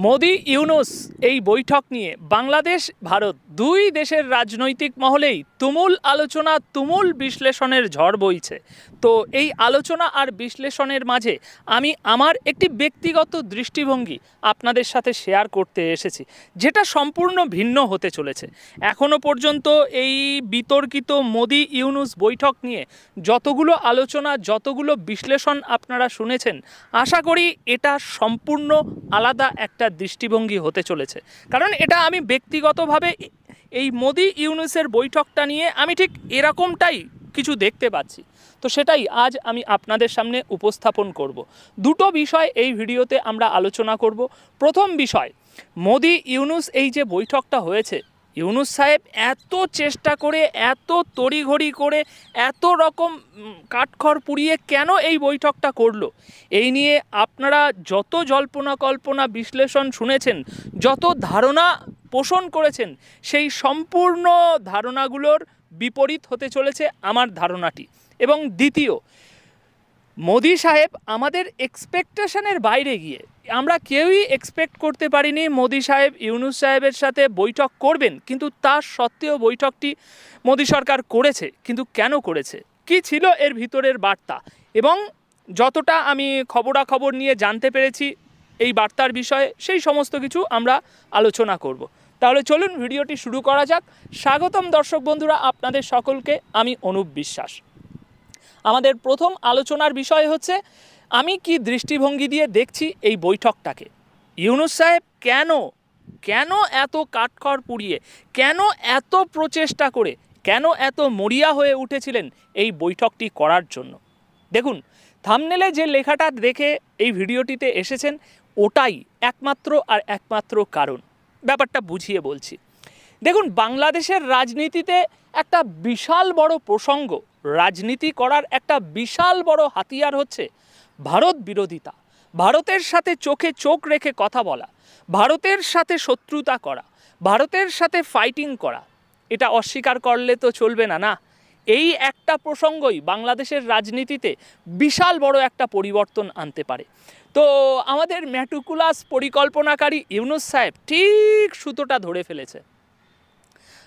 মোদি ইউনুস এই বৈঠক নিয়ে বাংলাদেশ ভারত দুই দেশের রাজনৈতিক মহলেই তুমুল আলোচনা তুমুল বিশ্লেষণের ঝড় বইছে। তো এই আলোচনা আর বিশ্লেষণের মাঝে আমি আমার একটি ব্যক্তিগত দৃষ্টিভঙ্গি আপনাদের সাথে শেয়ার করতে এসেছি, যেটা সম্পূর্ণ ভিন্ন হতে চলেছে। এখনো পর্যন্ত এই বিতর্কিত মোদি ইউনুস বৈঠক নিয়ে যতগুলো আলোচনা যতগুলো বিশ্লেষণ আপনারা শুনেছেন, আশা করি এটা সম্পূর্ণ আলাদা একটা দৃষ্টিভঙ্গি হতে চলেছে। কারণ এটা আমি ব্যক্তিগতভাবে এই মোদি ইউনুসের বৈঠকটা নিয়ে আমি ঠিক এরকমটাই কিছু দেখতে পাচ্ছি। তো সেটাই আজ আমি আপনাদের সামনে উপস্থাপন করব। দুটো বিষয় এই ভিডিওতে আমরা আলোচনা করব। প্রথম বিষয়, মোদি ইউনুস এই যে বৈঠকটা হয়েছে, ইউনুস সাহেব এত চেষ্টা করে এত তড়িঘড়ি করে এত রকম কাঠখড় পুড়িয়ে কেন এই বৈঠকটা করলো, এই নিয়ে আপনারা যত জল্পনা কল্পনা বিশ্লেষণ শুনেছেন, যত ধারণা পোষণ করেছেন, সেই সম্পূর্ণ ধারণাগুলোর বিপরীত হতে চলেছে আমার ধারণাটি। এবং দ্বিতীয়, মোদি সাহেব আমাদের এক্সপেকটেশনের বাইরে গিয়ে, আমরা কেউই এক্সপেক্ট করতে পারিনি মোদি সাহেব ইউনুস সাহেবের সাথে বৈঠক করবেন, কিন্তু তার সত্ত্বেও বৈঠকটি মোদি সরকার করেছে। কিন্তু কেন করেছে, কি ছিল এর ভিতরের বার্তা, এবং যতটা আমি খবরাখবর নিয়ে জানতে পেরেছি এই বার্তার বিষয়ে, সেই সমস্ত কিছু আমরা আলোচনা করব। তাহলে চলুন ভিডিওটি শুরু করা যাক। স্বাগতম দর্শক বন্ধুরা, আপনাদের সকলকে আমি অনুপ বিশ্বাস। আমাদের প্রথম আলোচনার বিষয় হচ্ছে, আমি কি দৃষ্টিভঙ্গি দিয়ে দেখছি এই বৈঠকটাকে। ইউনুস সাহেব কেন এত কাঠখড় পুড়িয়ে, কেন এত প্রচেষ্টা করে, কেন এত মরিয়া হয়ে উঠেছিলেন এই বৈঠকটি করার জন্য। দেখুন, থাম্বনেলে যে লেখাটা দেখে এই ভিডিওটিতে এসেছেন, ওটাই একমাত্র কারণ। ব্যাপারটা বুঝিয়ে বলছি। দেখুন, বাংলাদেশের রাজনীতিতে একটা বিশাল বড় প্রসঙ্গ, রাজনীতি করার একটা বিশাল বড় হাতিয়ার হচ্ছে ভারত বিরোধিতা। ভারতের সাথে চোখে চোখ রেখে কথা বলা, ভারতের সাথে শত্রুতা করা, ভারতের সাথে ফাইটিং করা, এটা অস্বীকার করলে তো চলবে না। না, এই একটা প্রসঙ্গই বাংলাদেশের রাজনীতিতে বিশাল বড় একটা পরিবর্তন আনতে পারে। তো আমাদের ম্যাটিকুলাস পরিকল্পনাকারী ইউনুস সাহেব ঠিক সুতোটা ধরে ফেলেছে।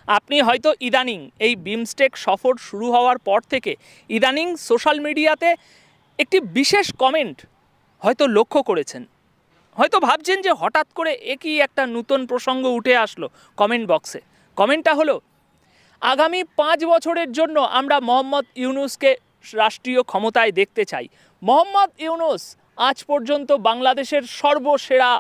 আপনি হয়তো ইদানিং এই বিমস্টেক সফর শুরু হওয়ার পর থেকে ইদানিং সোশ্যাল মিডিয়াতে একটি বিশেষ কমেন্ট হয়তো লক্ষ্য করেছেন, হয়তো ভাবছেন যে হঠাৎ করে একই একটা নতুন প্রসঙ্গ উঠে আসলো কমেন্ট বক্সে। কমেন্টটা হলো, আগামী 5 বছরের জন্য আমরা মোহাম্মদ ইউনুসকে রাষ্ট্রীয় ক্ষমতায় দেখতে চাই। মোহাম্মদ ইউনুস আজ পর্যন্ত বাংলাদেশের সর্বসেরা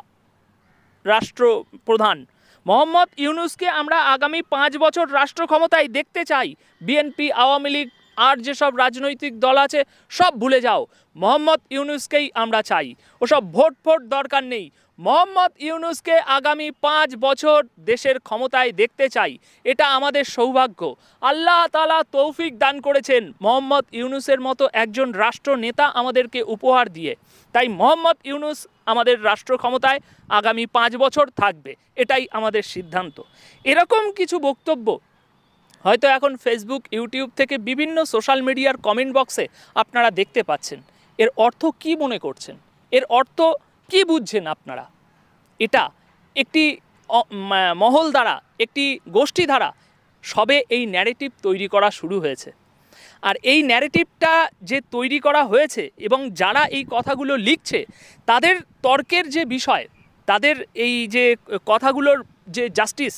রাষ্ট্রপ্রধান। মোহাম্মদ ইউনুসকে আমরা আগামী 5 বছর রাষ্ট্র ক্ষমতায় দেখতে চাই। বিএনপি, আওয়ামী লীগ আর যেসব রাজনৈতিক দল আছে সব ভুলে যাও, মোহাম্মদ ইউনুসকেই আমরা চাই। ওসব ভোট দরকার নেই। মোহাম্মদ ইউনুসকে আগামী 5 বছর দেশের ক্ষমতায় দেখতে চাই। এটা আমাদের সৌভাগ্য। আল্লাহ তাআলা তৌফিক দান করেছেন মোহাম্মদ ইউনুসের মতো একজন রাষ্ট্রনেতা আমাদেরকে উপহার দিয়ে। তাই মোহাম্মদ ইউনুস আমাদের রাষ্ট্র ক্ষমতায় আগামী 5 বছর থাকবে, এটাই আমাদের সিদ্ধান্ত। এরকম কিছু বক্তব্য হয়তো এখন ফেসবুক, ইউটিউব থেকে বিভিন্ন সোশ্যাল মিডিয়ার কমেন্ট বক্সে আপনারা দেখতে পাচ্ছেন। এর অর্থ কি মনে করছেন, এর অর্থ কি বুঝছেন আপনারা? এটা একটি মহল দ্বারা, একটি গোষ্ঠী দ্বারা সবে এই ন্যারেটিভ তৈরি করা শুরু হয়েছে। আর এই ন্যারেটিভটা যে তৈরি করা হয়েছে এবং যারা এই কথাগুলো লিখছে, তাদের তর্কের যে বিষয়, তাদের এই যে কথাগুলোর যে জাস্টিস,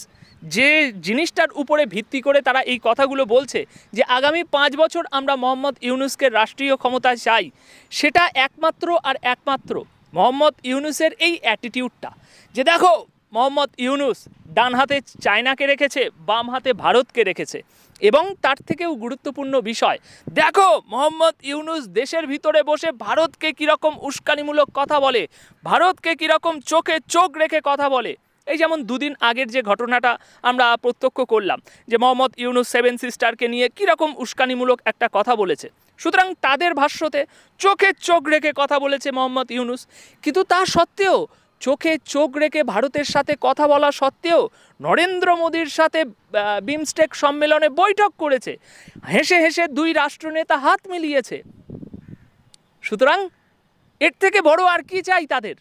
যে জিনিসটার উপরে ভিত্তি করে তারা এই কথাগুলো বলছে যে আগামী 5 বছর আমরা মোহাম্মদ ইউনুসকে রাষ্ট্রীয় ক্ষমতায় চাই, সেটা একমাত্র মোহাম্মদ ইউনুসের এই অ্যাটিটিউডটা, যে দেখো মোহাম্মদ ইউনুস ডান হাতে চায়নাকে রেখেছে, বাম হাতে ভারতকে রেখেছে। এবং তার থেকেও গুরুত্বপূর্ণ বিষয়, দেখো মোহাম্মদ ইউনুস দেশের ভিতরে বসে ভারতকে কীরকম উস্কানিমূলক কথা বলে, ভারতকে কীরকম চোখে চোখ রেখে কথা বলে। এই যেমন দুদিন আগের যে ঘটনাটা আমরা প্রত্যক্ষ করলাম, যে মোহাম্মদ ইউনুস 7 সিস্টারকে নিয়ে কীরকম উস্কানিমূলক একটা কথা বলেছে। সুতরাং তাদের ভাষ্যতে চোখে চোখ রেখে কথা বলেছে মোহাম্মদ ইউনুস। কিন্তু তা সত্ত্বেও, চোখে চোখ রেখে ভারতের সাথে কথা বলা সত্ত্বেও নরেন্দ্র মোদীর সাথে বিমস্টেক সম্মেলনে বৈঠক করেছে, হেসে হেসে দুই রাষ্ট্রনেতা হাত মিলিয়েছে। সুতরাং এর থেকে বড় আর কি চাই তাদের?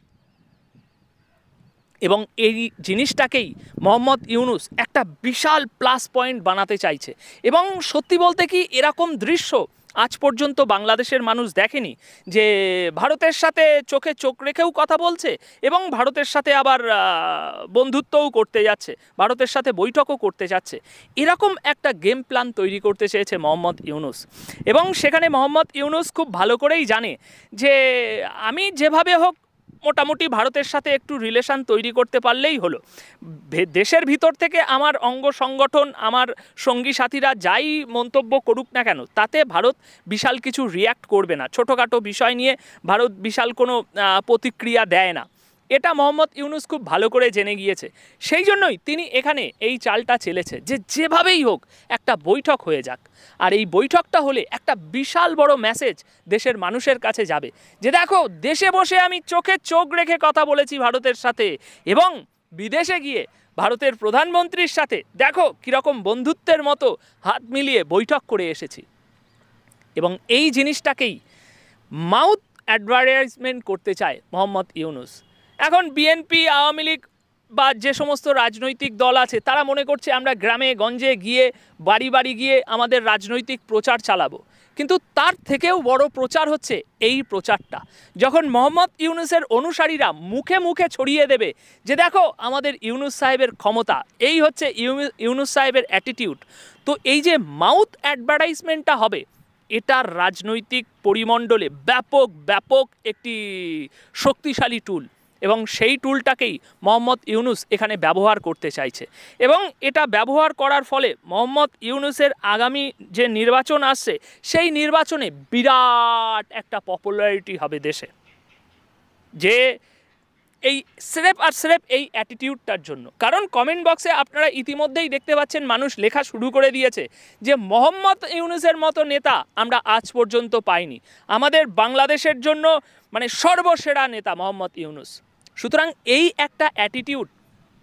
এবং এই জিনিসটাকেই মোহাম্মদ ইউনূস একটা বিশাল প্লাস পয়েন্ট বানাতে চাইছে। এবং সত্যি বলতে কি এরকম দৃশ্য আজ পর্যন্ত বাংলাদেশের মানুষ দেখেনি, যে ভারতের সাথে চোখে চোখ রেখেও কথা বলছে এবং ভারতের সাথে আবার বন্ধুত্বও করতে যাচ্ছে, ভারতের সাথে বৈঠকও করতে যাচ্ছে। এরকম একটা গেম প্ল্যান তৈরি করতে চেয়েছে মোহাম্মদ ইউনূস। এবং সেখানে মোহাম্মদ ইউনূস খুব ভালো করেই জানে যে আমি যেভাবে হোক মোটামুটি ভারতের সাথে একটু রিলেশন তৈরি করতে পারলেই হলো। দেশের ভিতর থেকে আমার অঙ্গ সংগঠন, আমার সঙ্গী সাথীরা যাই মন্তব্য করুক না কেন, তাতে ভারত বিশাল কিছু রিয়্যাক্ট করবে না। ছোটোখাটো বিষয় নিয়ে ভারত বিশাল কোনো প্রতিক্রিয়া দেয় না। এটা মোহাম্মদ ইউনূস খুব ভালো করে জেনে গিয়েছে। সেই জন্যই তিনি এখানে এই চালটা চেলেছে যে যেভাবেই হোক একটা বৈঠক হয়ে যাক, আর এই বৈঠকটা হলে একটা বিশাল বড় মেসেজ দেশের মানুষের কাছে যাবে যে দেখো, দেশে বসে আমি চোখে চোখ রেখে কথা বলেছি ভারতের সাথে, এবং বিদেশে গিয়ে ভারতের প্রধানমন্ত্রীর সাথে দেখো কীরকম বন্ধুত্বের মতো হাত মিলিয়ে বৈঠক করে এসেছি। এবং এই জিনিসটাকেই মাউথ অ্যাডভার্টাইজমেন্ট করতে চায় মোহাম্মদ ইউনূস। এখন বিএনপি, আওয়ামী লীগ বা যে সমস্ত রাজনৈতিক দল আছে তারা মনে করছে আমরা গ্রামে গঞ্জে গিয়ে বাড়ি বাড়ি গিয়ে আমাদের রাজনৈতিক প্রচার চালাবো, কিন্তু তার থেকেও বড় প্রচার হচ্ছে এই প্রচারটা, যখন মোহাম্মদ ইউনূসের অনুসারীরা মুখে মুখে ছড়িয়ে দেবে যে দেখো আমাদের ইউনূস সাহেবের ক্ষমতা, এই হচ্ছে ইউনূস সাহেবের অ্যাটিটিউড। তো এই যে মাউথ অ্যাডভার্টাইজমেন্টটা হবে, এটার রাজনৈতিক পরিমণ্ডলে ব্যাপক একটি শক্তিশালী টুল, এবং সেই টুলটাকেই মোহাম্মদ ইউনূস এখানে ব্যবহার করতে চাইছে। এবং এটা ব্যবহার করার ফলে মোহাম্মদ ইউনূসের আগামী যে নির্বাচন আসছে, সেই নির্বাচনে বিরাট একটা পপুলারিটি হবে দেশে, যে এই স্রেফ আর স্রেফ এই অ্যাটিটিউডটার জন্য। কারণ কমেন্ট বক্সে আপনারা ইতিমধ্যেই দেখতে পাচ্ছেন মানুষ লেখা শুরু করে দিয়েছে যে মোহাম্মদ ইউনূসের মতো নেতা আমরা আজ পর্যন্ত পাইনি, আমাদের বাংলাদেশের জন্য মানে সর্বসেরা নেতা মোহাম্মদ ইউনূস। সুতরাং এই একটা অ্যাটিটিউড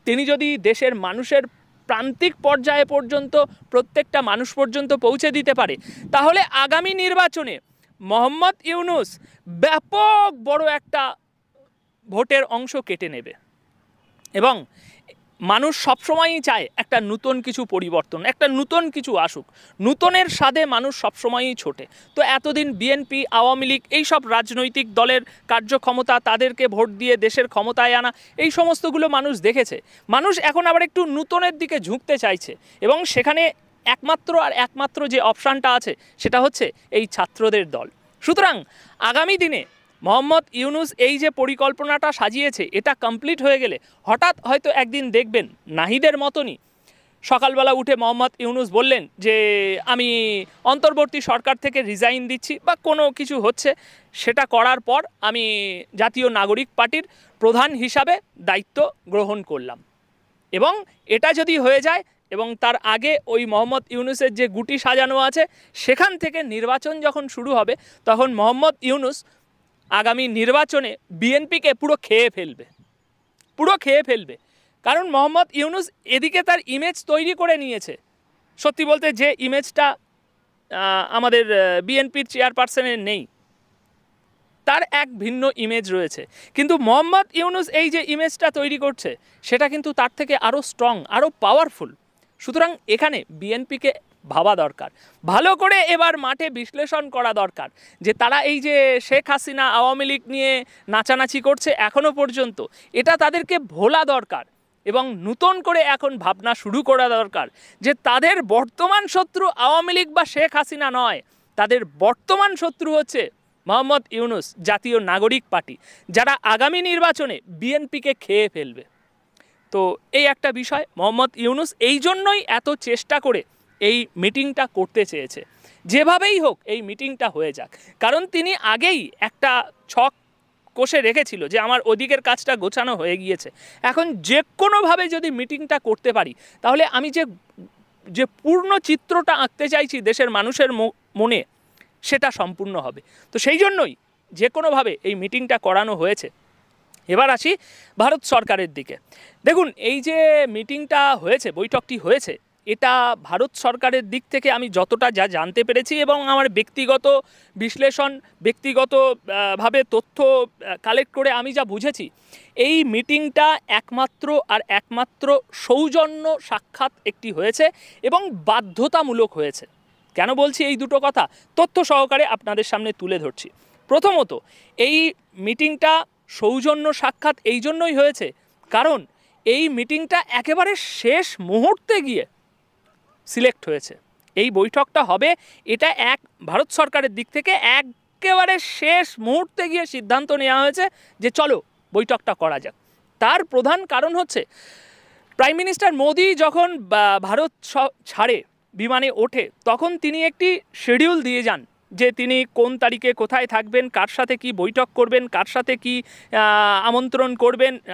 তিনি যদি দেশের মানুষের প্রান্তিক পর্যায়ে পর্যন্ত, প্রত্যেকটা মানুষ পর্যন্ত পৌঁছে দিতে পারে, তাহলে আগামী নির্বাচনে মোহাম্মদ ইউনূস ব্যাপক বড় একটা ভোটের অংশ কেটে নেবে। এবং মানুষ সবসময়ই চায় একটা নতুন কিছু পরিবর্তন, একটা নতুন কিছু আসুক, নতুনের স্বাদে মানুষ সবসময়ই ছোটে। তো এতদিন বিএনপি, আওয়ামী লীগ এইসব রাজনৈতিক দলের কার্যক্ষমতা, তাদেরকে ভোট দিয়ে দেশের ক্ষমতায় আনা, এই সমস্তগুলো মানুষ দেখেছে। মানুষ এখন আবার একটু নতুনের দিকে ঝুঁকতে চাইছে, এবং সেখানে একমাত্র যে অপশানটা আছে সেটা হচ্ছে এই ছাত্রদের দল। সুতরাং আগামী দিনে মোহাম্মদ ইউনূস এই যে পরিকল্পনাটা সাজিয়েছে, এটা কমপ্লিট হয়ে গেলে হঠাৎ হয়তো একদিন দেখবেন নাহিদের মতনই সকালবেলা উঠে মোহাম্মদ ইউনূস বললেন যে আমি অন্তর্বর্তী সরকার থেকে রিজাইন দিচ্ছি, বা কোনো কিছু হচ্ছে, সেটা করার পর আমি জাতীয় নাগরিক পার্টির প্রধান হিসাবে দায়িত্ব গ্রহণ করলাম। এবং এটা যদি হয়ে যায়, এবং তার আগে ওই মোহাম্মদ ইউনূসের যে গুটি সাজানো আছে সেখান থেকে নির্বাচন যখন শুরু হবে, তখন মোহাম্মদ ইউনূস আগামী নির্বাচনে বিএনপিকে পুরো খেয়ে ফেলবে। কারণ মোহাম্মদ ইউনূস এদিকে তার ইমেজ তৈরি করে নিয়েছে, সত্যি বলতে যে ইমেজটা আমাদের বিএনপির চেয়ারপারসনের নেই, তার এক ভিন্ন ইমেজ রয়েছে। কিন্তু মোহাম্মদ ইউনূস এই যে ইমেজটা তৈরি করছে, সেটা কিন্তু তার থেকে আরও স্ট্রং, আরও পাওয়ারফুল। সুতরাং এখানে বিএনপিকে ভাবা দরকার, ভালো করে এবার মাঠে বিশ্লেষণ করা দরকার, যে তারা এই যে শেখ হাসিনা, আওয়ামী লীগ নিয়ে নাচানাচি করছে এখনও পর্যন্ত, এটা তাদেরকে ভোলা দরকার, এবং নতুন করে এখন ভাবনা শুরু করা দরকার যে তাদের বর্তমান শত্রু আওয়ামী লীগ বা শেখ হাসিনা নয়, তাদের বর্তমান শত্রু হচ্ছে মোহাম্মদ ইউনূস, জাতীয় নাগরিক পার্টি, যারা আগামী নির্বাচনে বিএনপিকে খেয়ে ফেলবে। তো এই একটা বিষয়, মোহাম্মদ ইউনূস এই জন্যই এত চেষ্টা করে এই মিটিংটা করতে চেয়েছে, যেভাবেই হোক এই মিটিংটা হয়ে যাক। কারণ তিনি আগেই একটা ছক কষে রেখেছিল যে আমার ওদিকের কাজটা গোছানো হয়ে গিয়েছে, এখন যে কোনোভাবে যদি মিটিংটা করতে পারি, তাহলে আমি যে পূর্ণ চিত্রটা আঁকতে চাইছি দেশের মানুষের মনে, সেটা সম্পূর্ণ হবে। তো সেই জন্যই যে কোনোভাবে এই মিটিংটা করানো হয়েছে। এবার আসি ভারত সরকারের দিকে। দেখুন, এই যে মিটিংটা হয়েছে, বৈঠকটি হয়েছে, এটা ভারত সরকারের দিক থেকে আমি যতটা যা জানতে পেরেছি এবং আমার ব্যক্তিগত বিশ্লেষণ, ব্যক্তিগতভাবে তথ্য কালেক্ট করে আমি যা বুঝেছি, এই মিটিংটা একমাত্র সৌজন্য সাক্ষাৎ একটি হয়েছে এবং বাধ্যতামূলক হয়েছে। কেন বলছি এই দুটো কথা? তথ্য সহকারে আপনাদের সামনে তুলে ধরছি। প্রথমত, এই মিটিংটা সৌজন্য সাক্ষাৎ এই জন্যই হয়েছে কারণ এই মিটিংটা একেবারে শেষ মুহূর্তে গিয়ে সিলেক্ট হয়েছে। এই বৈঠকটা হবে, এটা ভারত সরকারের দিক থেকে একেবারে শেষ মুহূর্তে গিয়ে সিদ্ধান্ত নেওয়া হয়েছে যে চলো বৈঠকটা করা যাক। তার প্রধান কারণ হচ্ছে প্রাইম মিনিস্টার মোদি যখন ভারত ছাড়ে, বিমানে ওঠে, তখন তিনি একটি শিডিউল দিয়ে যান যে তিনি কোন তারিখে কোথায় থাকবেন, কার সাথে কি বৈঠক করবেন, কার সাথে কি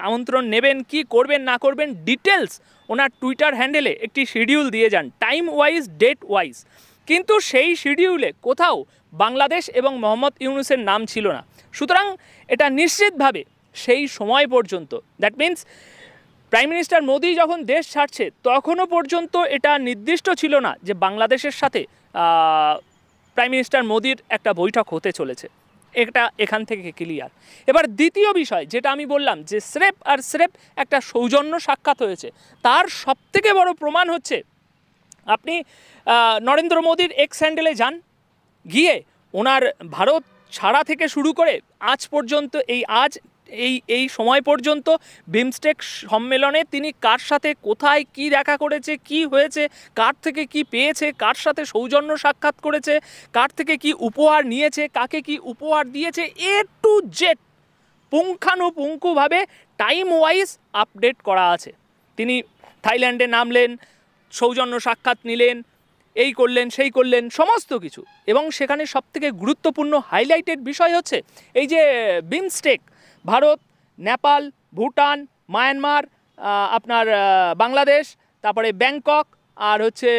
আমন্ত্রণ নেবেন, কি করবেন না করবেন, ডিটেলস ওনার টুইটার হ্যান্ডেলে একটি শিডিউল দিয়ে যান, টাইম ওয়াইজ, ডেট ওয়াইজ। কিন্তু সেই শিডিউলে কোথাও বাংলাদেশ এবং মোহাম্মদ ইউনূসের নাম ছিল না। সুতরাং এটা নিশ্চিতভাবে সেই সময় পর্যন্ত, that means prime minister Modi যখন দেশ ছাড়ছে তখনও পর্যন্ত এটা নির্দিষ্ট ছিল না যে বাংলাদেশের সাথে প্রাইম মিনিস্টার মোদির একটা বৈঠক হতে চলেছে। এটা এখান থেকে ক্লিয়ার। এবার দ্বিতীয় বিষয় যেটা আমি বললাম যে স্রেফ একটা সৌজন্য সাক্ষাৎ হয়েছে, তার সবথেকে বড় প্রমাণ হচ্ছে আপনি নরেন্দ্র মোদির এক্স হ্যান্ডেলে যান, গিয়ে ওনার ভারত ছাড়া থেকে শুরু করে আজ পর্যন্ত এই সময় পর্যন্ত বিমস্টেক সম্মেলনে তিনি কার সাথে কোথায় কি দেখা করেছে, কি হয়েছে, কার থেকে কি পেয়েছে, কার সাথে সৌজন্য সাক্ষাৎ করেছে, কার থেকে কি উপহার নিয়েছে, কাকে কি উপহার দিয়েছে, এ টু জেড পুঙ্খানুপুঙ্খভাবে টাইম ওয়াইজ আপডেট করা আছে। তিনি থাইল্যান্ডে নামলেন, সৌজন্য সাক্ষাৎ নিলেন, এই করলেন সেই করলেন, সমস্ত কিছু। এবং সেখানে সবথেকে গুরুত্বপূর্ণ হাইলাইটেড বিষয় হচ্ছে এই যে বিমস্টেক, ভারত, নেপাল, ভুটান, মায়ানমার, আপনার বাংলাদেশ, তারপরে ব্যাংকক আর হচ্ছে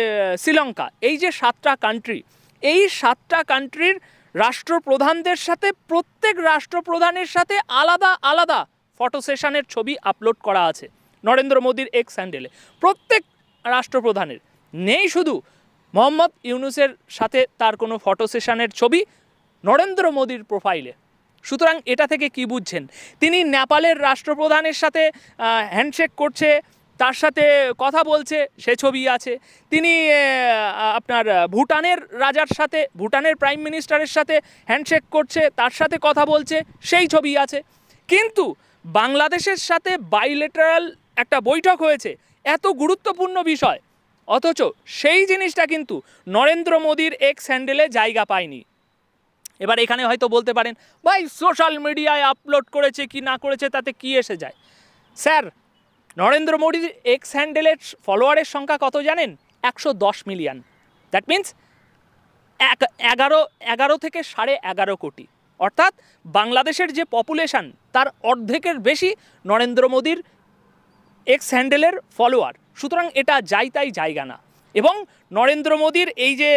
শ্রীলঙ্কা, এই যে 7টা কান্ট্রি, এই 7টা কান্ট্রির রাষ্ট্রপ্রধানদের সাথে প্রত্যেক রাষ্ট্রপ্রধানের সাথে আলাদা আলাদা ফটো সেশনের ছবি আপলোড করা আছে নরেন্দ্র মোদির এক্স হ্যান্ডেলে। প্রত্যেক রাষ্ট্রপ্রধানের নেই শুধু মোহাম্মদ ইউনূসের সাথে তার কোনো ফটো সেশনের ছবি নরেন্দ্র মোদির প্রোফাইলে। সুতরাং এটা থেকে কি বুঝছেন? তিনি নেপালের রাষ্ট্রপ্রধানের সাথে হ্যান্ডশেক করছে, তার সাথে কথা বলছে, সে ছবি আছে। তিনি আপনার ভুটানের রাজার সাথে, ভুটানের প্রাইম মিনিস্টারের সাথে হ্যান্ডশেক করছে, তার সাথে কথা বলছে, সেই ছবি আছে। কিন্তু বাংলাদেশের সাথে বাইলেটারাল একটা বৈঠক হয়েছে, এত গুরুত্বপূর্ণ বিষয়, অথচ সেই জিনিসটা কিন্তু নরেন্দ্র মোদির এক্স হ্যান্ডেলে জায়গা পায়নি। এবার এখানে হয়তো বলতে পারেন, ভাই সোশ্যাল মিডিয়ায় আপলোড করেছে কি না করেছে তাতে কি এসে যায়? স্যার, নরেন্দ্র মোদির এক্স হ্যান্ডেলের ফলোয়ারের সংখ্যা কত জানেন? 110 মিলিয়ন। দ্যাট মিন্স 11 থেকে 11.5 কোটি। অর্থাৎ বাংলাদেশের যে পপুলেশন তার অর্ধেকের বেশি নরেন্দ্র মোদির এক্স হ্যান্ডেলের ফলোয়ার। সুতরাং এটা যাই তাই জায়গা না। এবং নরেন্দ্র মোদির এই যে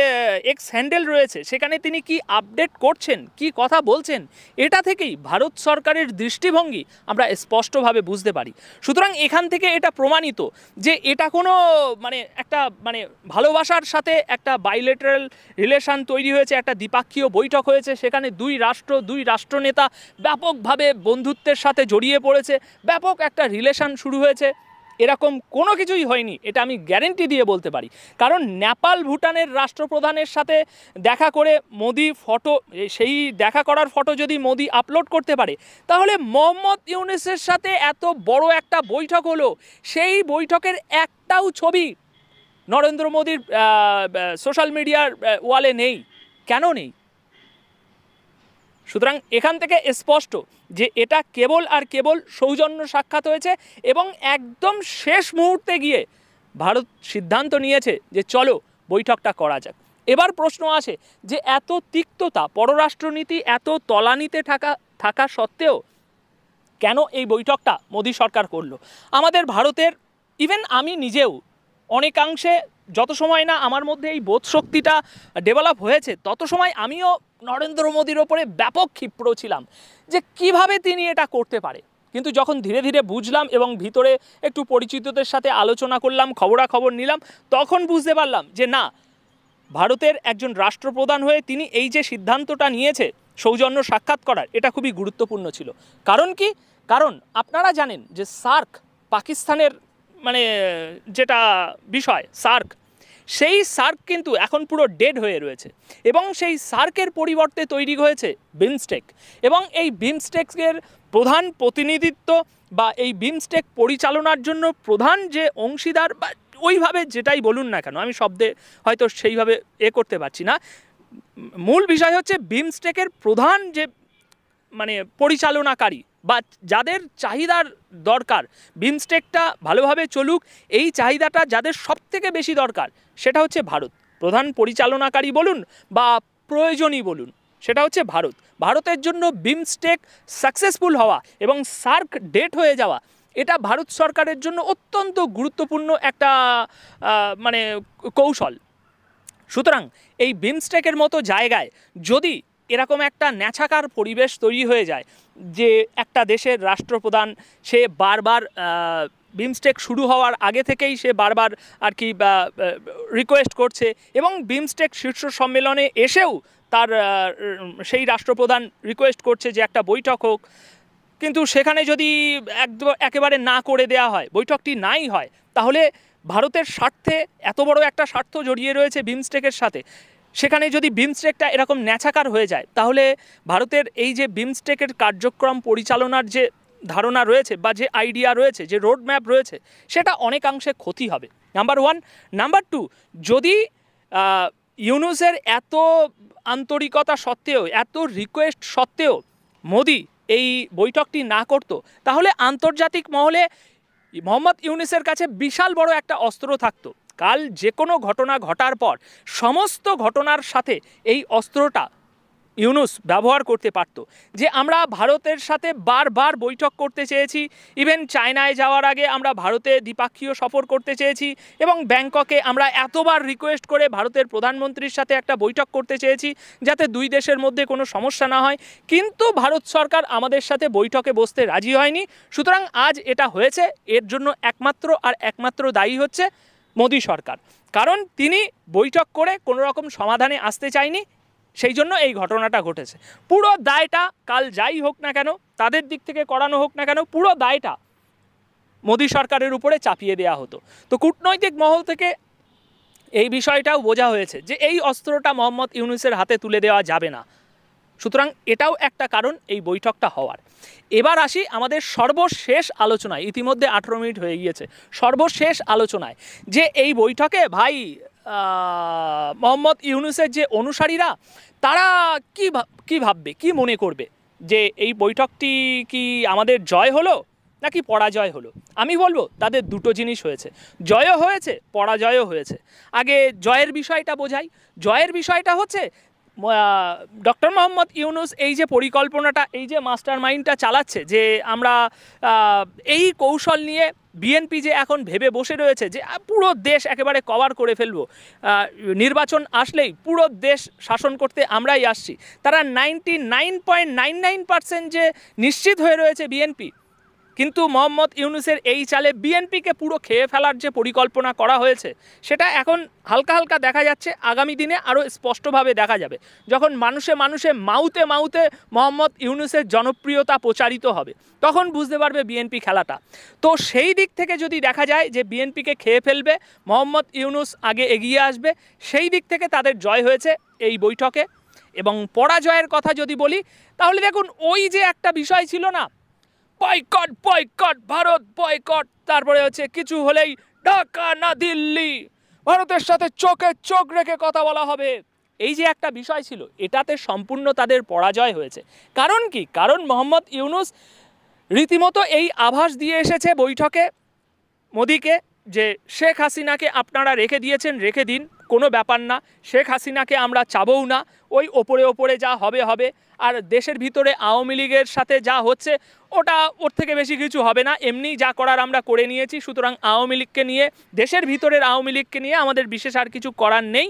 এক্স হ্যান্ডেল রয়েছে সেখানে তিনি কি আপডেট করছেন, কি কথা বলছেন, এটা থেকেই ভারত সরকারের দৃষ্টিভঙ্গি আমরা স্পষ্টভাবে বুঝতে পারি। সুতরাং এখান থেকে এটা প্রমাণিত যে এটা কোনো একটা ভালোবাসার সাথে একটা বাইলেটারাল রিলেশন তৈরি হয়েছে, একটা দ্বিপাক্ষীয় বৈঠক হয়েছে, সেখানে দুই রাষ্ট্রনেতা ব্যাপকভাবে বন্ধুত্বের সাথে জড়িয়ে পড়েছে, ব্যাপক একটা রিলেশন শুরু হয়েছে। এরকম কোনো কিছুই হয়নি, এটা আমি গ্যারেন্টি দিয়ে বলতে পারি। কারণ নেপাল, ভুটানের রাষ্ট্রপ্রধানের সাথে দেখা করে মোদি ফটো, সেই দেখা করার ফটো যদি মোদি আপলোড করতে পারে, তাহলে মোহাম্মদ ইউনূসের সাথে এত বড় একটা বৈঠক হলো, সেই বৈঠকের একটাও ছবি নরেন্দ্র মোদির সোশ্যাল মিডিয়ার ওয়ালে নেই। কেন নেই? সুতরাং এখান থেকে স্পষ্ট যে এটা কেবল আর কেবল সৌজন্য সাক্ষাৎ হয়েছে এবং একদম শেষ মুহূর্তে গিয়ে ভারত সিদ্ধান্ত নিয়েছে যে চলো বৈঠকটা করা যাক। এবার প্রশ্ন আসে যে এত তিক্ততা, পররাষ্ট্রনীতি এত তলানিতে থাকা সত্ত্বেও কেন এই বৈঠকটা মোদি সরকার করলো? আমাদের ভারতের, ইভেন আমি নিজেও অনেকাংশে, যত সময় না আমার মধ্যে এই বোধশক্তিটা ডেভেলপ হয়েছে তত সময় আমিও নরেন্দ্র মোদির ওপরে ব্যাপক ক্ষিপ্র ছিলাম যে কিভাবে তিনি এটা করতে পারে। কিন্তু যখন ধীরে ধীরে বুঝলাম এবং ভিতরে একটু পরিচিতদের সাথে আলোচনা করলাম, খবরাখবর নিলাম, তখন বুঝতে পারলাম যে না, ভারতের একজন রাষ্ট্রপ্রধান হয়ে তিনি এই যে সিদ্ধান্তটা নিয়েছে সৌজন্য সাক্ষাৎ করার, এটা খুবই গুরুত্বপূর্ণ ছিল। কারণ কি? কারণ আপনারা জানেন যে সার্ক, পাকিস্তানের মানে যেটা বিষয় সার্ক, সেই সার্ক কিন্তু এখন পুরো ডেড হয়ে রয়েছে এবং সেই সার্কের পরিবর্তে তৈরি হয়েছে বিমস্টেক। এবং এই বিমস্টেকের প্রধান প্রতিনিধিত্ব বা এই বিমস্টেক পরিচালনার জন্য প্রধান যে অংশীদার বা ওইভাবে যেটাই বলুন না কেন, আমি শব্দে হয়তো সেইভাবে করতে পারছি না, মূল বিষয় হচ্ছে বিমস্টেকের প্রধান যে মানে পরিচালনাকারী বা যাদের চাহিদার দরকার বিমস্টেকটা ভালোভাবে চলুক, এই চাহিদাটা যাদের সবথেকে বেশি দরকার সেটা হচ্ছে ভারত। প্রধান পরিচালনাকারী বলুন বা প্রয়োজনই বলুন, সেটা হচ্ছে ভারত। ভারতের জন্য বিমস্টেক সাকসেসফুল হওয়া এবং সার্ক ডেট হয়ে যাওয়া, এটা ভারত সরকারের জন্য অত্যন্ত গুরুত্বপূর্ণ একটা মানে কৌশল। সুতরাং এই বিমস্টেকের মতো জায়গায় যদি এরকম একটা ন্যাচাকার পরিবেশ তৈরি হয়ে যায় যে একটা দেশের রাষ্ট্রপ্রধান সে বারবার বিমস্টেক শুরু হওয়ার আগে থেকেই সে বারবার আর কি রিকোয়েস্ট করছে এবং বিমস্টেক শীর্ষ সম্মেলনে এসেও তার সেই রাষ্ট্রপ্রধান রিকোয়েস্ট করছে যে একটা বৈঠক হোক, কিন্তু সেখানে যদি একেবারে না করে দেওয়া হয়, বৈঠকটি নাই হয়, তাহলে ভারতের স্বার্থে এত বড় একটা স্বার্থ জড়িয়ে রয়েছে বিমস্টেকের সাথে, সেখানে যদি বিমস্টেকটা এরকম ন্যাচাকার হয়ে যায় তাহলে ভারতের এই যে বিমস্টেকের কার্যক্রম পরিচালনার যে ধারণা রয়েছে বা যে আইডিয়া রয়েছে, যে রোড ম্যাপ রয়েছে, সেটা অনেকাংশে ক্ষতি হবে। Number one. নাম্বার টু, যদি ইউনুসের এত আন্তরিকতা সত্ত্বেও, এত রিকোয়েস্ট সত্ত্বেও মোদি এই বৈঠকটি না করতো, তাহলে আন্তর্জাতিক মহলে মোহাম্মদ ইউনুসের কাছে বিশাল বড় একটা অস্ত্র থাকতো। কাল যে কোনো ঘটনা ঘটার পর সমস্ত ঘটনার সাথে এই অস্ত্রটা ইউনুস ব্যবহার করতে পারত, যে আমরা ভারতের সাথে বারবার বৈঠক করতে চেয়েছি, ইভেন চায়নায় যাওয়ার আগে আমরা ভারতে দ্বিপাক্ষীয় সফর করতে চেয়েছি এবং ব্যাংককে আমরা এতবার রিকোয়েস্ট করে ভারতের প্রধানমন্ত্রীর সাথে একটা বৈঠক করতে চেয়েছি যাতে দুই দেশের মধ্যে কোনো সমস্যা না হয়, কিন্তু ভারত সরকার আমাদের সাথে বৈঠকে বসতে রাজি হয়নি। সুতরাং আজ এটা হয়েছে, এর জন্য একমাত্র দায়ী হচ্ছে মোদি সরকার, কারণ তিনি বৈঠক করে কোনো রকম সমাধানে আসতে চায়নি, সেই জন্য এই ঘটনাটা ঘটেছে। পুরো দায়টা কাল যাই হোক না কেন, তাদের দিক থেকে করানো হোক না কেন, পুরো দায়টা মোদি সরকারের উপরে চাপিয়ে দেওয়া হতো। তো কূটনৈতিক মহল থেকে এই বিষয়টাও বোঝা হয়েছে যে এই অস্ত্রটা মোহাম্মদ ইউনুসের হাতে তুলে দেওয়া যাবে না। সুতরাং এটাও একটা কারণ এই বৈঠকটা হওয়ার। এবার আসি আমাদের সর্বশেষ আলোচনায়, ইতিমধ্যে 18 মিনিট হয়ে গিয়েছে, সর্বশেষ আলোচনায় যে এই বৈঠকে ভাই মোহাম্মদ ইউনুসের যে অনুসারীরা তারা কি ভাববে, কি মনে করবে, যে এই বৈঠকটি কি আমাদের জয় হলো নাকি পরাজয় হলো? আমি বলবো তাদের দুটো জিনিস হয়েছে, জয়ও হয়েছে পরাজয়ও হয়েছে। আগে জয়ের বিষয়টা বোঝাই। জয়ের বিষয়টা হচ্ছে ডক্টর মোহাম্মদ ইউনুস এই যে পরিকল্পনাটা, এই যে মাস্টার মাইন্ডটা চালাচ্ছে, যে আমরা এই কৌশল নিয়ে বিএনপি যে এখন ভেবে বসে রয়েছে যে পুরো দেশ একেবারে কভার করে ফেলবো, নির্বাচন আসলেই পুরো দেশ শাসন করতে আমরাই আসছি, তারা 99.99% যে নিশ্চিত হয়ে রয়েছে বিএনপি, কিন্তু মোহাম্মদ ইউনুসের এই চালে বিএনপিকে পুরো খেয়ে ফেলার যে পরিকল্পনা করা হয়েছে সেটা এখন হালকা হালকা দেখা যাচ্ছে, আগামী দিনে আরও স্পষ্টভাবে দেখা যাবে যখন মানুষে মাউতে মোহাম্মদ ইউনুসের জনপ্রিয়তা প্রচারিত হবে, তখন বুঝতে পারবে বিএনপি খেলাটা। তো সেই দিক থেকে যদি দেখা যায় যে বিএনপিকে খেয়ে ফেলবে, মোহাম্মদ ইউনুস আগে এগিয়ে আসবে, সেই দিক থেকে তাদের জয় হয়েছে এই বৈঠকে। এবং পরাজয়ের কথা যদি বলি তাহলে দেখুন, ওই যে একটা বিষয় ছিল না, বয়কট ভারত বয়কট, তারপরে হচ্ছে কিছু হলেই ঢাকা না দিল্লি, ভারতের সাথে চোখে চোখ রেখে কথা বলা হবে, এই যে একটা বিষয় ছিল, এটাতে সম্পূর্ণ তাদের পরাজয় হয়েছে। কারণ কি? কারণ মোহাম্মদ ইউনুস রীতিমতো এই আভাস দিয়ে এসেছে বৈঠকে মোদিকে যে শেখ হাসিনাকে আপনারা রেখে দিয়েছেন, রেখে দিন, কোনো ব্যাপার না, শেখ হাসিনাকে আমরা চাবও না, ওই ওপরে যা হবে, আর দেশের ভিতরে আওয়ামী লীগের সাথে যা হচ্ছে ওটা ওর থেকে বেশি কিছু হবে না, এমনি যা করার আমরা করে নিয়েছি, সুতরাং আওয়ামী লীগকে নিয়ে, দেশের ভিতরের আওয়ামী লীগকে নিয়ে আমাদের বিশেষ আর কিছু করার নেই,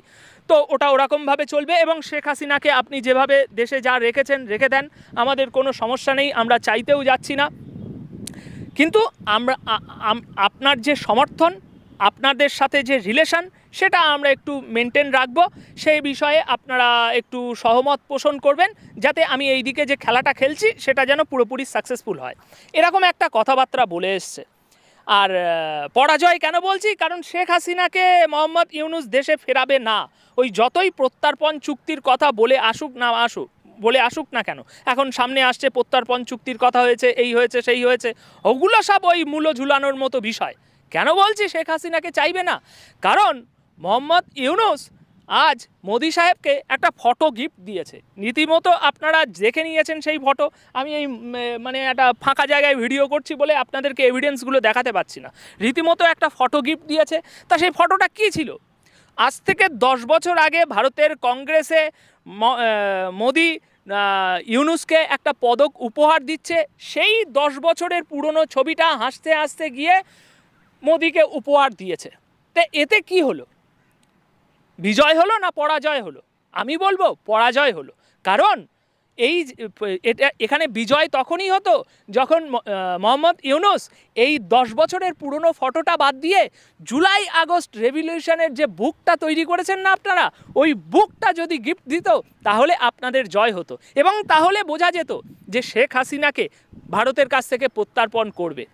তো ওটা ওরকমভাবে চলবে। এবং শেখ হাসিনাকে আপনি যেভাবে দেশে যা রেখেছেন রেখে দেন, আমাদের কোনো সমস্যা নেই, আমরা চাইতেও যাচ্ছি না। কিন্তু আমরা আপনার যে সমর্থন, আপনাদের সাথে যে রিলেশন, সেটা আমরা একটু মেনটেন রাখবো। সেই বিষয়ে আপনারা একটু সহমত পোষণ করবেন, যাতে আমি এই দিকে যে খেলাটা খেলছি সেটা যেন পুরোপুরি সাকসেসফুল হয়, এরকম একটা কথাবার্তা বলে এসছে। আর পরাজয় কেন বলছি, কারণ শেখ হাসিনাকে মোহাম্মদ ইউনূস দেশে ফেরাবে না। ওই যতই প্রত্যর্পণ চুক্তির কথা বলে আসুক না কেন, এখন সামনে আসছে প্রত্যর্পণ চুক্তির কথা হয়েছে, এই হয়েছে সেই হয়েছে, ওগুলো সব ওই মূল্য ঝুলানোর মতো বিষয়। কেন বলছি শেখ হাসিনাকে চাইবে না, কারণ মোহাম্মদ ইউনূস আজ মোদি সাহেবকে একটা ফটো গিফট দিয়েছে। রীতিমতো আপনারা দেখে নিয়েছেন সেই ফটো। আমি এই মানে একটা ফাঁকা জায়গায় ভিডিও করছি বলে আপনাদেরকে এভিডেন্সগুলো দেখাতে পাচ্ছি না। রীতিমতো একটা ফটো গিফট দিয়েছে। তা সেই ফটোটা কী ছিল? আজ থেকে 10 বছর আগে ভারতের কংগ্রেসে মোদি ইউনূসকে একটা পদক উপহার দিচ্ছে, সেই 10 বছরের পুরনো ছবিটা হাসতে হাসতে গিয়ে মোদিকে উপহার দিয়েছে। তো এতে কি হলো? বিজয় হলো না পরাজয় হলো? আমি বলবো পরাজয় হলো। কারণ এখানে বিজয় তখনই হতো যখন মোহাম্মদ ইউনূস এই 10 বছরের পুরনো ফটোটা বাদ দিয়ে জুলাই আগস্ট রেভলিউশনের যে বুকটা তৈরি করেছেন না আপনারা, ওই বুকটা যদি গিফট দিত তাহলে আপনাদের জয় হতো, এবং তাহলে বোঝা যেত যে শেখ হাসিনাকে ভারতের কাছ থেকে প্রত্যর্পণ করবে,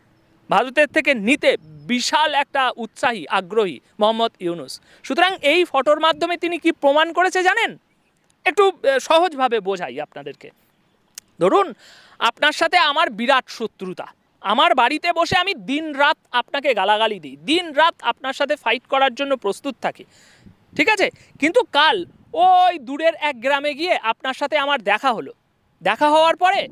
ভারতের থেকে নিতে বিশাল একটা উৎসাহী আগ্রহী মোহাম্মদ ইউনূস। সুতরাং এই ফটোর মাধ্যমে তিনি কি প্রমাণ করেছে জানেন? একটু সহজভাবে বোঝাই আপনাদেরকে। ধরুন আপনার সাথে আমার বিরাট শত্রুতা, আমার বাড়িতে বসে আমি দিন রাত আপনাকে গালাগালি দিই, দিন রাত আপনার সাথে ফাইট করার জন্য প্রস্তুত থাকি, ঠিক আছে? কিন্তু কাল ওই দূরের এক গ্রামে গিয়ে আপনার সাথে আমার দেখা হলো। দেখা হওয়ার পরে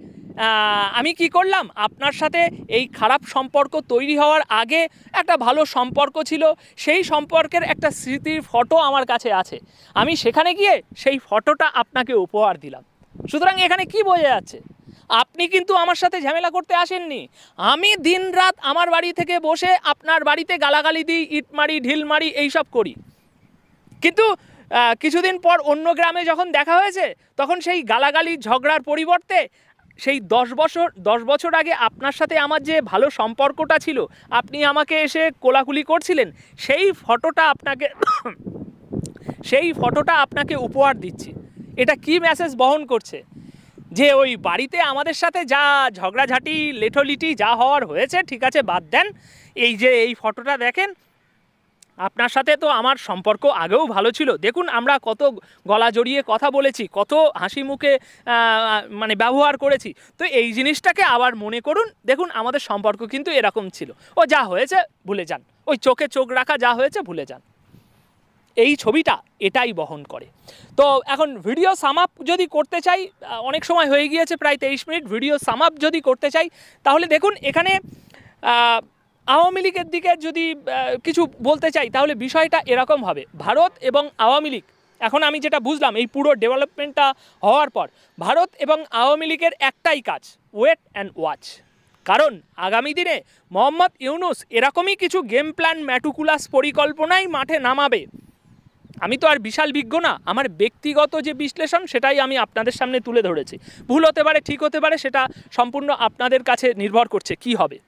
আমি কি করলাম, আপনার সাথে এই খারাপ সম্পর্ক তৈরি হওয়ার আগে একটা ভালো সম্পর্ক ছিল, সেই সম্পর্কের একটা স্মৃতির ফটো আমার কাছে আছে, আমি সেখানে গিয়ে সেই ফটোটা আপনাকে উপহার দিলাম। সুতরাং এখানে কি বোঝা যাচ্ছে? আপনি কিন্তু আমার সাথে ঝামেলা করতে আসেননি। আমি দিন রাত আমার বাড়ি থেকে বসে আপনার বাড়িতে গালাগালি দিই, ইট মারি, ঢিল মারি, এইসব করি। কিন্তু কিছুদিন পর অন্য গ্রামে যখন দেখা হয়েছে, তখন সেই গালাগালি ঝগড়ার পরিবর্তে সেই 10 বছর আগে আপনার সাথে আমার যে ভালো সম্পর্কটা ছিল, আপনি আমাকে এসে কোলাকুলি করছিলেন, সেই ফটোটা আপনাকে উপহার দিচ্ছি। এটা কি মেসেজ বহন করছে? যে ওই বাড়িতে আমাদের সাথে যা ঝগড়াঝাটি লেঠলিটি যা হওয়ার হয়েছে, ঠিক আছে, বাদ দেন, এই যে এই ফটোটা দেখেন, আপনার সাথে তো আমার সম্পর্ক আগেও ভালো ছিল, দেখুন আমরা কত গলা জড়িয়ে কথা বলেছি, কত হাসি মুখে মানে ব্যবহার করেছি, তো এই জিনিসটাকে আবার মনে করুন, দেখুন আমাদের সম্পর্ক কিন্তু এরকম ছিল, ও যা হয়েছে ভুলে যান, ওই চোখে চোখ রাখা যা হয়েছে ভুলে যান। এই ছবিটা এটাই বহন করে। তো এখন ভিডিও সাম আপ যদি করতে চাই, অনেক সময় হয়ে গিয়েছে, প্রায় 23 মিনিট, ভিডিও সাম আপ যদি করতে চাই, তাহলে দেখুন এখানে আওয়ামী লীগের দিকে যদি কিছু বলতে চাই, তাহলে বিষয়টা এরকম হবে। ভারত এবং আওয়ামী লীগ, এখন আমি যেটা বুঝলাম এই পুরো ডেভেলপমেন্টটা হওয়ার পর, ভারত এবং আওয়ামী লীগের একটাই কাজ, ওয়েট অ্যান্ড ওয়াচ। কারণ আগামী দিনে মোহাম্মদ ইউনূস এরকমই কিছু গেম প্ল্যান ম্যাটুকুলাস পরিকল্পনাই মাঠে নামাবে। আমি তো আর বিশাল বিজ্ঞ না, আমার ব্যক্তিগত যে বিশ্লেষণ সেটাই আমি আপনাদের সামনে তুলে ধরেছি। ভুল হতে পারে, ঠিক হতে পারে, সেটা সম্পূর্ণ আপনাদের কাছে নির্ভর করছে কি হবে।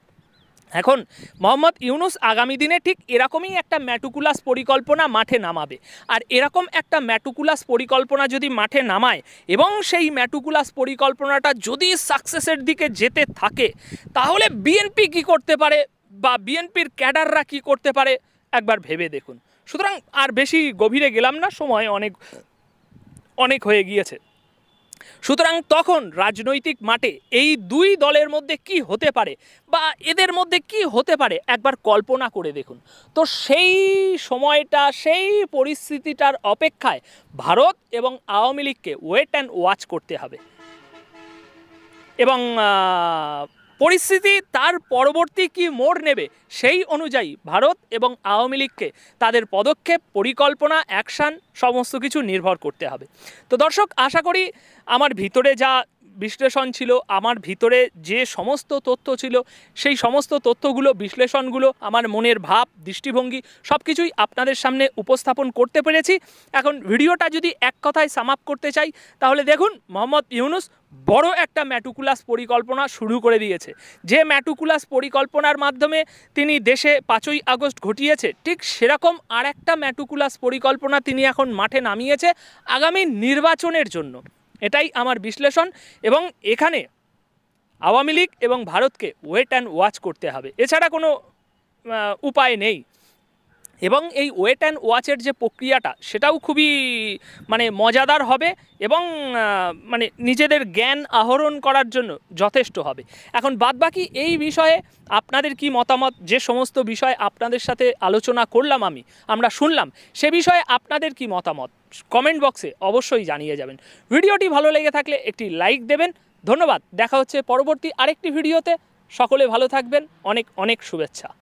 এখন মোহাম্মদ ইউনূস আগামী দিনে ঠিক এরকমই একটা ম্যাটুকুলাস পরিকল্পনা মাঠে নামাবে। আর এরকম একটা ম্যাটুকুলাস পরিকল্পনা যদি মাঠে নামায় এবং সেই ম্যাটুকুলাস পরিকল্পনাটা যদি সাকসেসের দিকে যেতে থাকে, তাহলে বিএনপি কি করতে পারে বা বিএনপির ক্যাডাররা কি করতে পারে একবার ভেবে দেখুন। সুতরাং আর বেশি গভীরে গেলাম না, সময় অনেক হয়ে গিয়েছে। সুতরাং তখন রাজনৈতিক মাঠে এই দুই দলের মধ্যে কি হতে পারে বা এদের মধ্যে কি হতে পারে একবার কল্পনা করে দেখুন। তো সেই সময়টা, সেই পরিস্থিতিটার অপেক্ষায় ভারত এবং আওয়ামী লীগকে ওয়েট অ্যান্ড ওয়াচ করতে হবে, এবং পরিস্থিতি তার পরবর্তী কি মোড় নেবে সেই অনুযায়ী ভারত এবং আওয়ামী লীগকে তাদের পদক্ষেপ, পরিকল্পনা, অ্যাকশান সমস্ত কিছু নির্ভর করতে হবে। তো দর্শক, আশা করি আমার ভিতরে যা বিশ্লেষণ ছিল, আমার ভিতরে যে সমস্ত তথ্য ছিল সেই সমস্ত তথ্যগুলো, বিশ্লেষণগুলো, আমার মনের ভাব, দৃষ্টিভঙ্গি সব কিছুই আপনাদের সামনে উপস্থাপন করতে পেরেছি। এখন ভিডিওটা যদি এক কথায় সাম আপ করতে চাই তাহলে দেখুন, মোহাম্মদ ইউনূস বড় একটা ম্যাটিকুলাস পরিকল্পনা শুরু করে দিয়েছে। যে ম্যাটিকুলাস পরিকল্পনার মাধ্যমে তিনি দেশে 5ই আগস্ট ঘটিয়েছে, ঠিক সেরকম আর একটা ম্যাটিকুলাস পরিকল্পনা তিনি এখন মাঠে নামিয়েছে আগামী নির্বাচনের জন্য। এটাই আমার বিশ্লেষণ, এবং এখানে আওয়ামী লীগ এবং ভারতকে ওয়েট অ্যান্ড ওয়াচ করতে হবে, এছাড়া কোনো উপায় নেই। এবং এই ওয়েট অ্যান্ড ওয়াচের যে প্রক্রিয়াটা সেটাও খুবই মানে মজাদার হবে এবং মানে নিজেদের জ্ঞান আহরণ করার জন্য যথেষ্ট হবে। এখন বাদবাকি এই বিষয়ে আপনাদের কি মতামত? যে সমস্ত বিষয় আপনাদের সাথে আলোচনা করলাম আমরা শুনলাম, সে বিষয়ে আপনাদের কি মতামত কমেন্ট বক্সে অবশ্যই জানিয়ে যাবেন। ভিডিওটি ভালো লেগে থাকলে একটি লাইক দেবেন। ধন্যবাদ। দেখা হচ্ছে পরবর্তী আরেকটি ভিডিওতে। সকলে ভালো থাকবেন। অনেক অনেক শুভেচ্ছা।